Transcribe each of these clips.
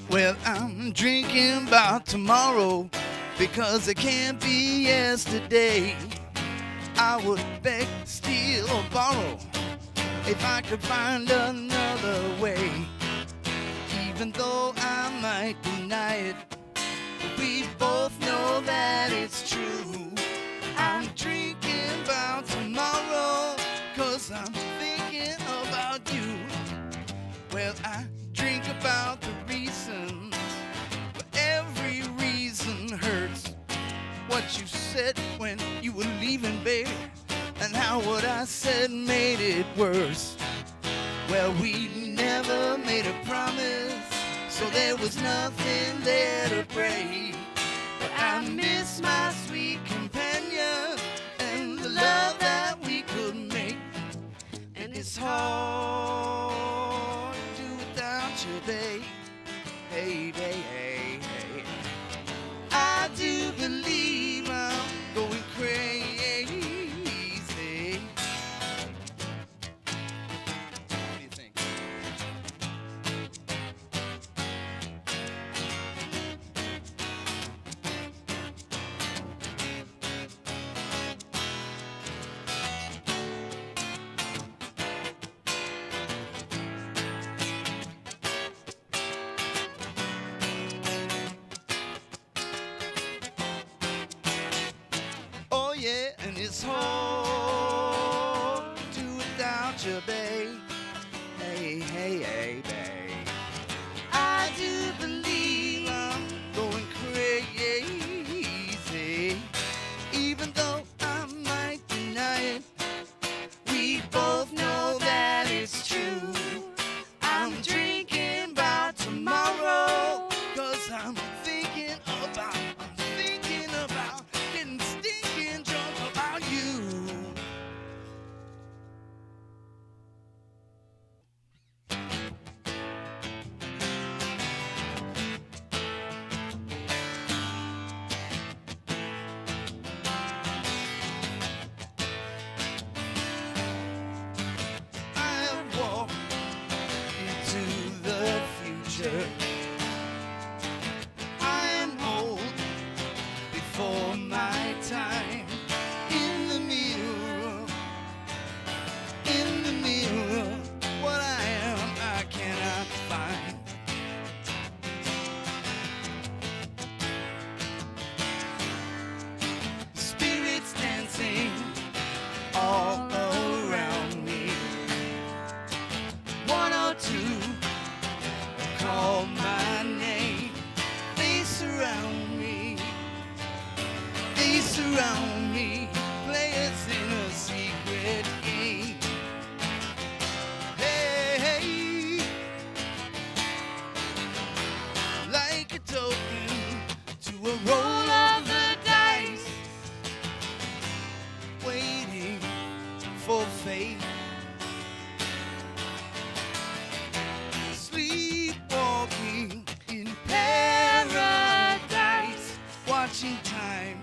Well, I'm drinking about tomorrow because it can't be yesterday. I would beg, steal, or borrow if I could find another way. Even though I might deny it, we both know that it's true. I'm drinking about tomorrow 'cause I'm thinking about you. Well, I drink about the reasons said when you were leaving, baby, and how what I said made it worse. Well, we never made a promise, so there was nothing there to break. But I miss my sweet companion and the love that we could make. And it's hard to do without you, babe. Hey, hey, hey, hey. I do believe I'm going crazy. What do you think? Oh yeah, and it's hard to do without you, babe. Hey, hey, hey, babe. I do believe I'm going crazy, even though I might deny it. We both know that it's true. I'm drinking about tomorrow, 'cause I'm thinking about getting stinking drunk about you. I have walked into the future. I am old before my time. In the mirror, what I am, I cannot find. Spirits dancing all around me. One or two call my name. They surround me. They surround me, play us in a secret game. Hey, hey, like a token to a roll of the dice, waiting for fate. Sleepwalking in paradise, watching time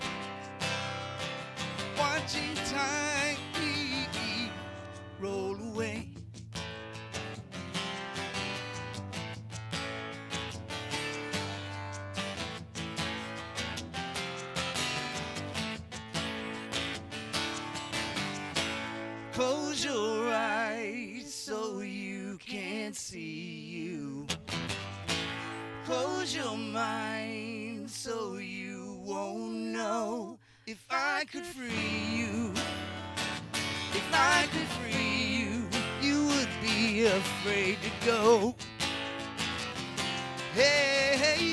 roll away. Close your eyes so you can't see you. Close your mind so you won't know. If I could free you, if I could free you, you would be afraid to go. Hey, hey,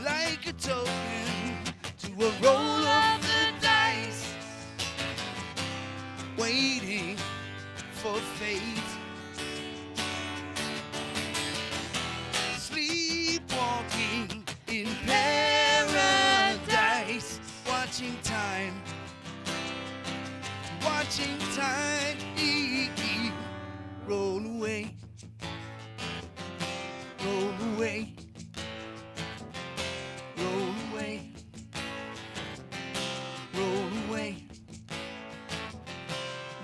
like a token to a roll of the dice, waiting for fate. Sleepwalking in paradise, watching time roll away, roll away, roll away, roll away,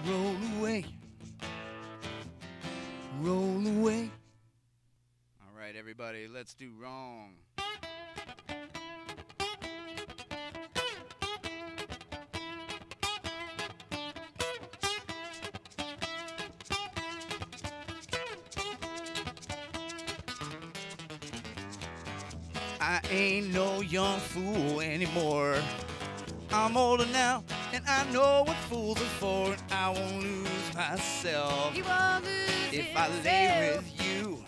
roll away, roll away. All right, everybody, let's do wrong. I ain't no young fool anymore. I'm older now, and I know what fools are for, and I won't lose myself. He won't lose if I lay with you.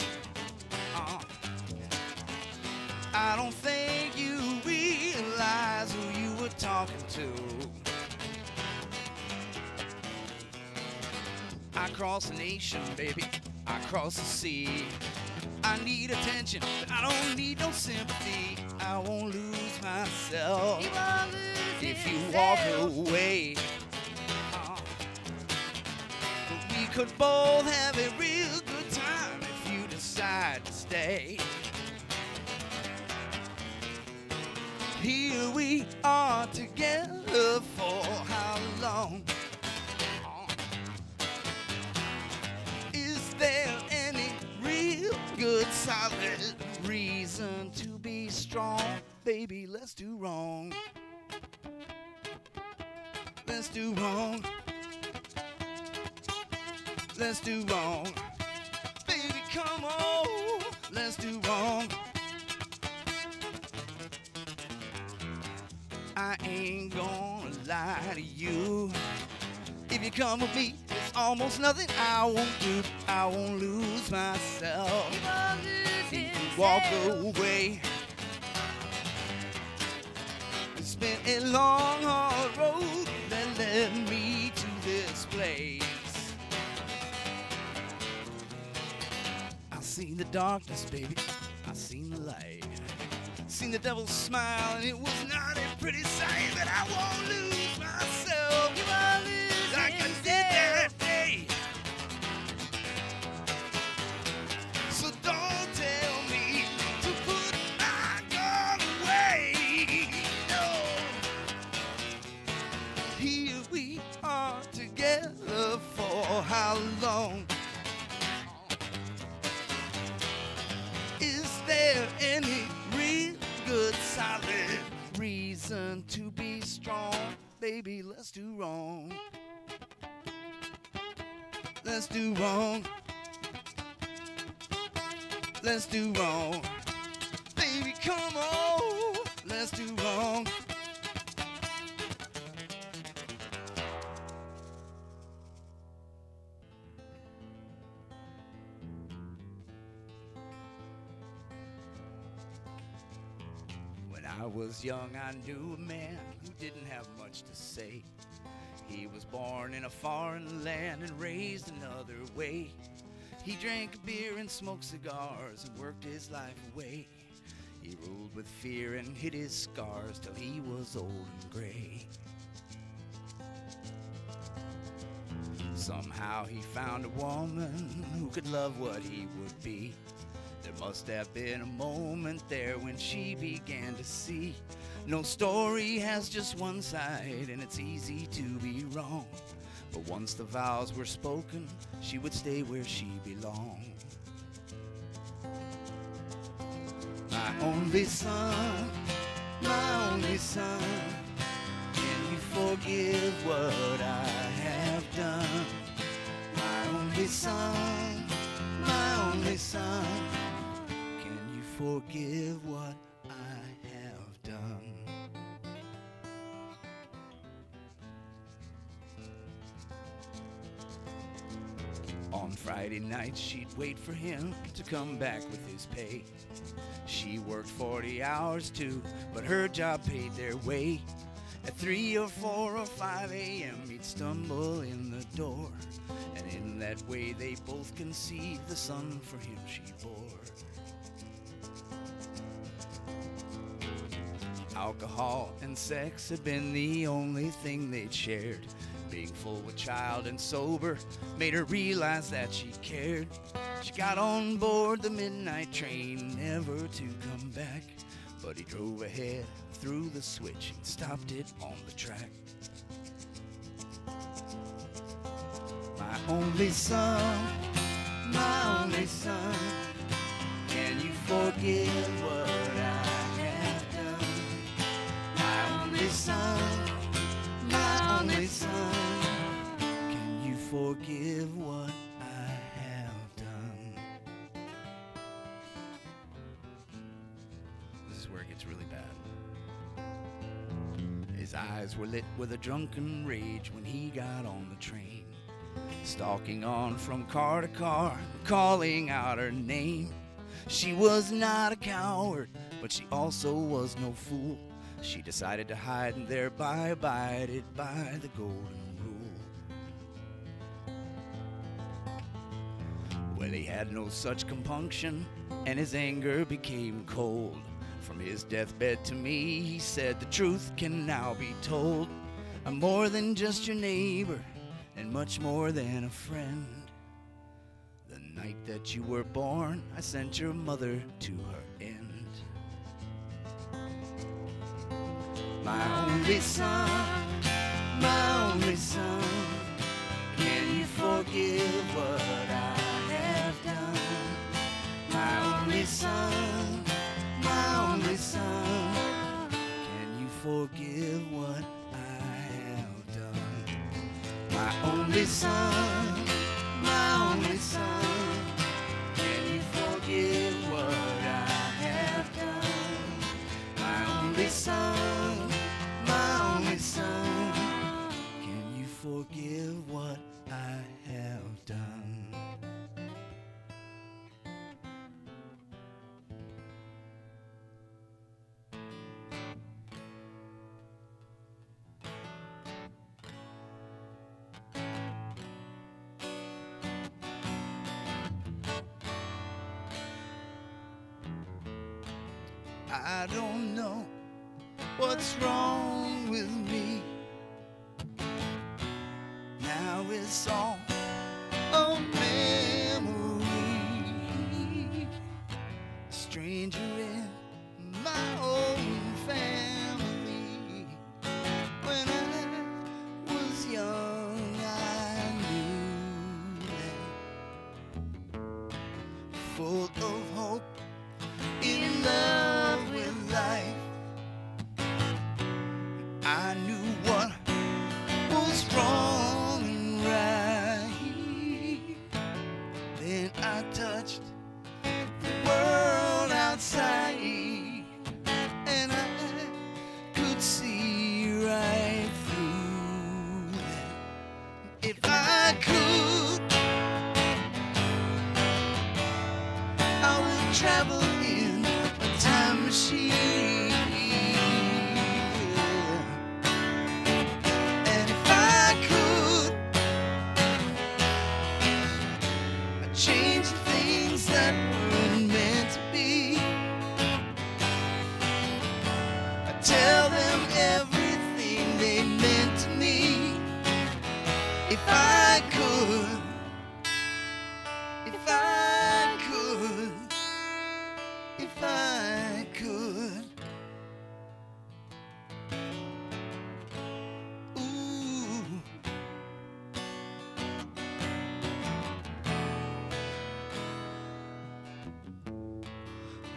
I don't think you talking to. I cross the nation, baby, I cross the sea. I need attention, but I don't need no sympathy. I won't lose myself if you walk away. But we could both have a real good time if you decide to stay. Here we are together for how long? Is there any real good solid reason to be strong? Baby, let's do wrong. Let's do wrong. Let's do wrong. Baby, come on. Let's do wrong. I ain't gonna lie to you. If you come with me, there's almost nothing I won't do. I won't lose myself if you walk away. It's been a long, hard road that led me to this place. I've seen the darkness, baby. I've seen the light. Seen the devil smile, and it was not a pretty sight. But I won't lose myself. You won't lose like I did that day. So don't tell me to put my gun away. No. Here we are together for how long? Is there any real good solid reason to be strong? Baby, let's do wrong. Let's do wrong. Let's do wrong. Baby, come on. Let's do wrong. When I was young, I knew a man who didn't have much to say. He was born in a foreign land and raised another way. He drank beer and smoked cigars and worked his life away. He ruled with fear and hid his scars till he was old and gray. Somehow he found a woman who could love what he would be. There must have been a moment there when she began to see no story has just one side, and it's easy to be wrong. But once the vows were spoken, she would stay where she belonged. My only son, can you forgive what I have done? My only son, can you forgive what I have done? On Friday nights, she'd wait for him to come back with his pay. She worked 40 hours too, but her job paid their way. At 3 or 4 or 5 a.m., he'd stumble in the door, and in that way they both conceived the son for him she bore. Alcohol and sex had been the only thing they'd shared. Being full with child and sober made her realize that she cared. She got on board the midnight train, never to come back. But he drove ahead, threw the switch, and stopped it on the track. My only son, can you forgive what I have done? My only son, can you forgive what I have done? This is where it gets really bad. His eyes were lit with a drunken rage when he got on the train, stalking on from car to car, calling out her name. She was not a coward, but she also was no fool. She decided to hide and thereby abided by the golden rule. Well, he had no such compunction, and his anger became cold. From his deathbed to me, he said, the truth can now be told. I'm more than just your neighbor, and much more than a friend. The night that you were born, I sent your mother to her end. My only son, can you forgive what I have done? My only son, can you forgive what I have done? My only son, can you forgive what I have done? My only son, can you forgive what I have done? I don't know what's wrong with me. Now it's all a memory. Stranger in my own family. When I was young, I knew that. Full of hope, in love with life. I knew what was wrong and right. Then I touched the world outside, and I could see right through that. If I could, I would travel in a time machine. And if I could, I'd change the things that weren't meant to be. I'd tell them everything they meant to me. If I could, if I could, if I could. Ooh.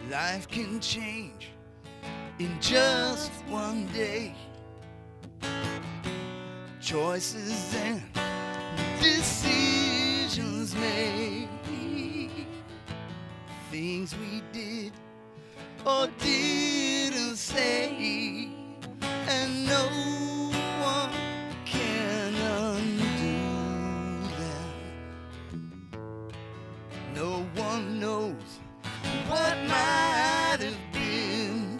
Life can change in just one day. Choices and decisions made. Things we did or didn't say, and no one can undo them. No one knows what might have been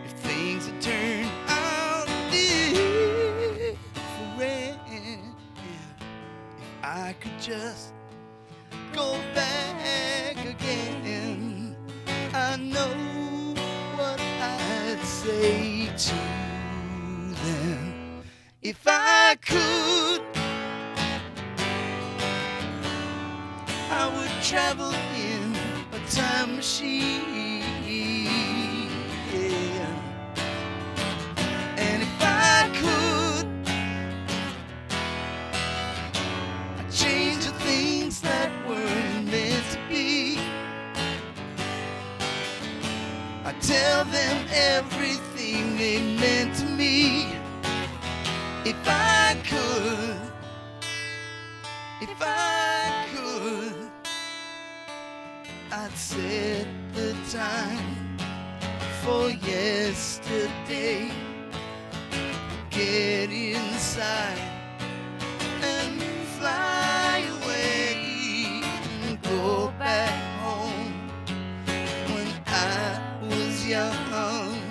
if things had turned out different. If I could just go back again, I know what I'd say to them. If I could, I would travel in a time machine. Yeah. And if I could, I'd change the things that weren't meant to be. I'd tell them everything they meant to me. If I could, if I could, I'd set the time for yesterday. Get inside and fly away and go back home when I was young.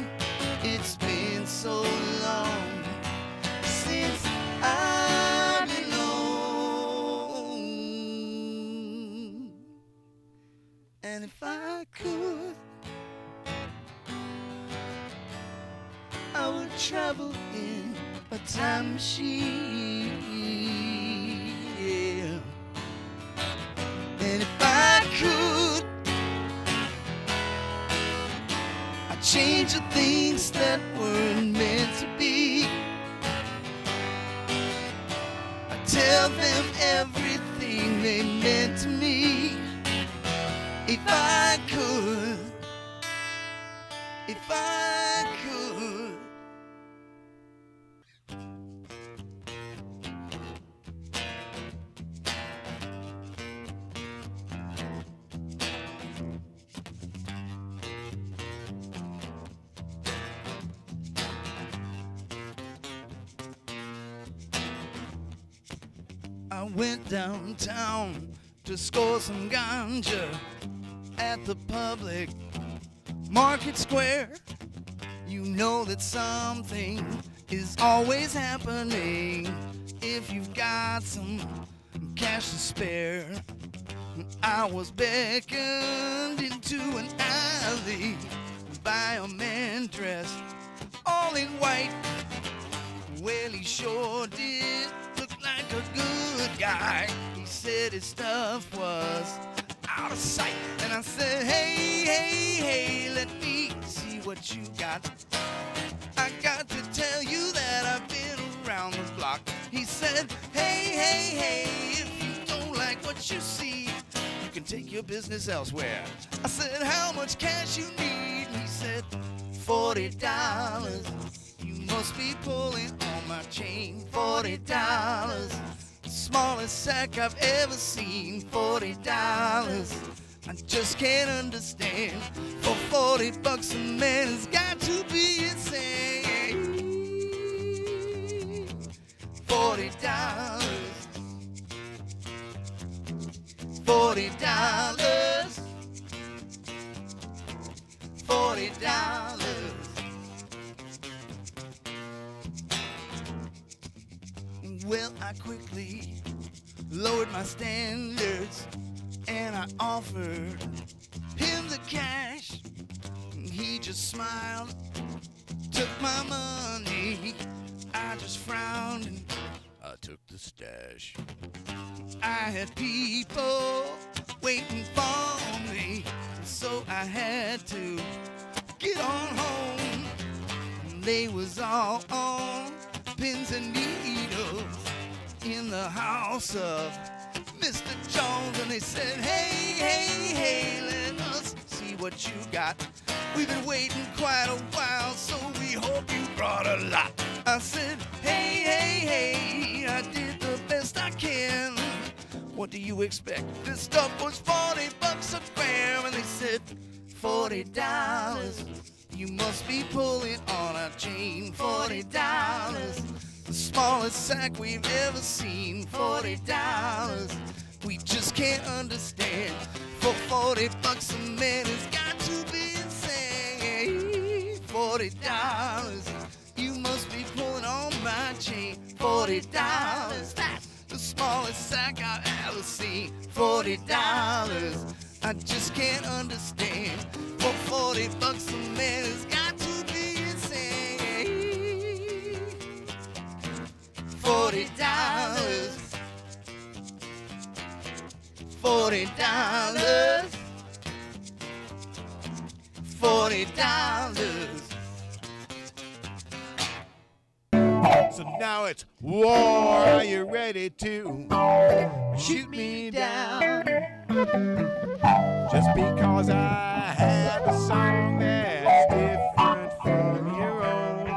And if I could, I would travel in a time machine. Yeah. And if I could, I'd change the things that weren't meant to be. I'd tell them everything they meant to me. If I could, if I could. I went downtown to score some ganja at the public market square. You know that something is always happening if you've got some cash to spare. I was beckoned into an alley by a man dressed all in white. Well, he sure did look like a good guy. He said his stuff was out of sight. And I said, hey, hey, hey, let me see what you got. I got to tell you that I've been around the block. He said, hey, hey, hey, if you don't like what you see, you can take your business elsewhere. I said, how much cash you need? He said, $40. You must be pulling on my chain. $40. The smallest sack I've ever seen. $40. I just can't understand. For $40 a man has got to be insane. $40. $40. $40. Well, I quickly lowered my standards and I offered him the cash. He just smiled, took my money. I just frowned and I took the stash. I had people waiting for me, so I had to get on home. They was all on pins and needles in the house of Mr. Jones, and they said, hey, hey, hey, let us see what you got. We've been waiting quite a while, so we hope you brought a lot. I said, hey, hey, hey, I did the best I can. What do you expect? This stuff was $40 a gram, and they said, $40. You must be pulling on a chain. $40. The smallest sack we've ever seen. $40. We just can't understand. For $40 a man has got to be insane. $40. You must be pulling on my chain. $40. That's the smallest sack I've ever seen. $40. I just can't understand. For $40 a man has got to be insane. $40. $40. $40. So now it's war. Are you ready to shoot me down? Just because I have a song that's different from your own.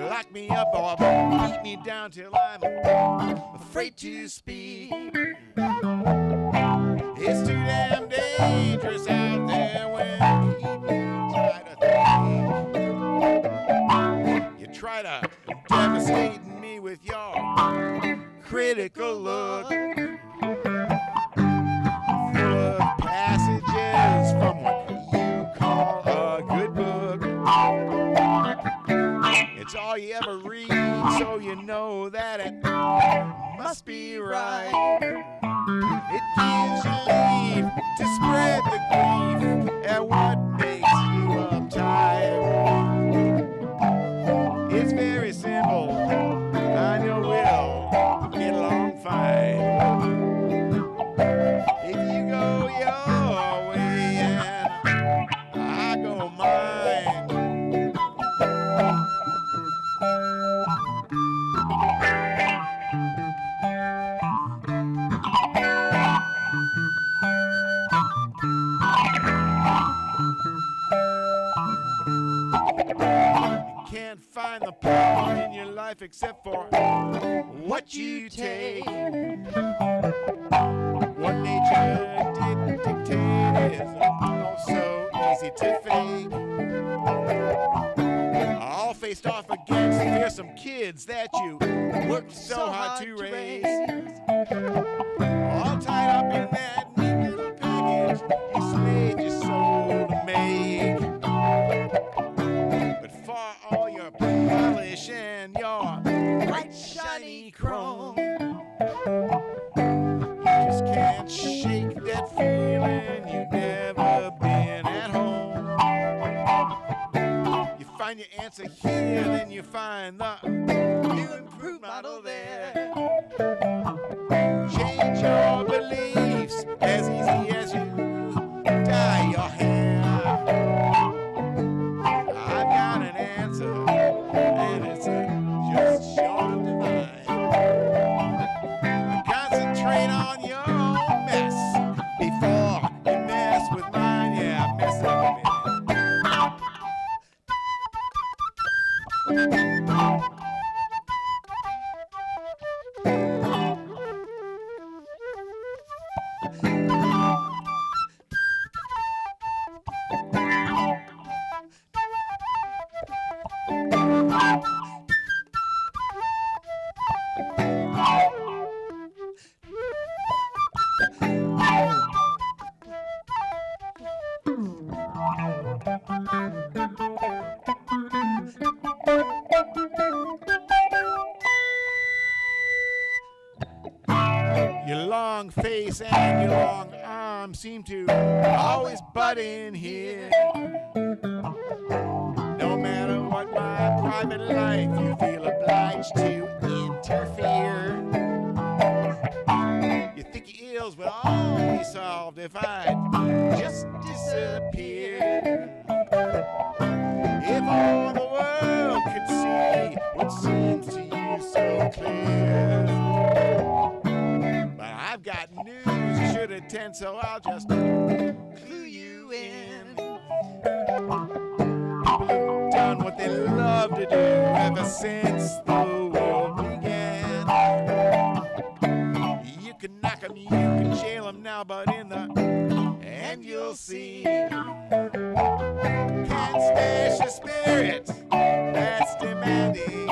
Lock me up or beat me down till I'm afraid to speak. It's too damn dangerous out there when people try to think. You try to devastate me with your critical look, full of passages from what you call a good book. It's all you ever read, so you know that it must be right. It gives you to spread the grief and what makes you uptight. It's very simple, I know we'll get along fine. If you go your way and I go mine. Can't find the power in your life except for what you take. What nature didn't dictate is oh so easy to fake. All faced off against fearsome kids that you worked so hard to raise. All tied up in that neat little package you slaved your soul to make. But for all your polish and your bright shiny chrome, you just can't shake that feeling you've never been at home. You find your answer here, then you find the new improved model there. Change your beliefs as easy as you dye your hair. I've got an answer, and it's just short divine. Concentrate on your own mess before you mess with mine. Yeah, mess up with me. Your long face and your long arms seem to always butt in here. No matter what my private life, you feel obliged to interfere. You think your ills would all be solved if I'd just disappeared. If all the world could see what seems to you so clear. But I've got news you should attend, so I'll just clue you in. People have done what they love to do ever since the world began. You can knock them, you can jail them now, but in the end you'll see. Can't smash a spirit that's demanding